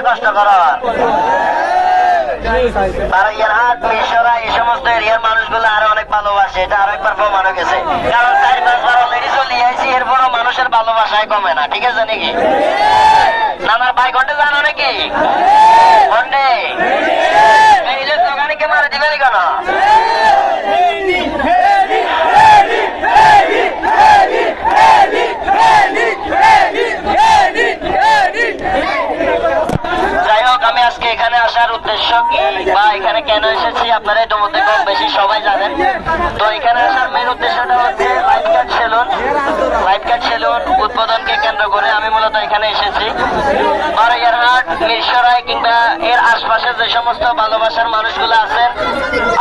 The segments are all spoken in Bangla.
আছে কষ্টকর। বারাইয়ারহাট, মিরসরাই এই সমস্ত এরিয়ার মানুষগুলো আরো অনেক ভালোবাসে, এটা আরো একবার প্রমাণ হয়ে গেছে। কারণ 4-5 বার অলরেডি চলে আইছি, এরপরও মানুষের ভালোবাসায় কমে না। ঠিক আছে নাকি? আমার ভাই ঘন্টে জানো নাকি? ঘন্টে এই যে দোকানিকে মারে দিবেন কেন? যাই হোক, আমি আজকে এখানে আসার উদ্দেশ্য কি বা এখানে কেন এসেছি আপনারা ইতিমধ্যে কম বেশি সবাই জানেন। তো এখানে আসার মেন উদ্দেশ্যটা হচ্ছে লাইফ কার্ড সেলুন উদ্বোধনকে কেন্দ্র করে আমি মূলত এখানে এসেছি। বারাইয়ারহাট, মিরসরাই কিংবা এর আশপাশের যে সমস্ত ভালোবাসার মানুষগুলো আছেন,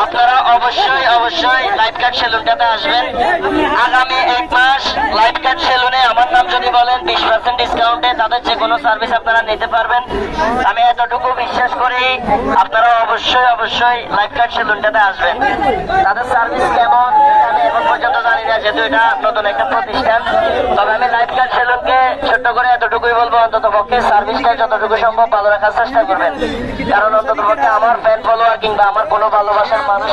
আপনারা অবশ্যই লাইফ কার্ড সেলুনটাতে আসবেন। আগামী 1 মাস লাইফ কার্ড সেলুনে আমার নাম যদি বলেন 20% ডিসকাউন্টে তাদের যে কোনো সার্ভিস আপনারা নিতে পারবেন। আমি এতটুকু বিশ্বাস করি আপনারা অবশ্যই লাইফ কার্ড সেলুনটাতে আসবেন। তাদের সার্ভিস কেমন আমি এখন পর্যন্ত জানি না, যেহেতু এটা নতুন একটা প্রতিষ্ঠান। তবে আমি লাইফ কার্ড সেলুনকে ছোট্ট করে এতটুকুই বলবো, অন্তত পক্ষে সার্ভিসটা যতটুকু সম্ভব ভালো রাখার চেষ্টা করবেন। কারণ অন্তত পক্ষে আমার ফ্যান ফলোয়ার কিংবা আমার কোনো ভালোবাসার মানুষ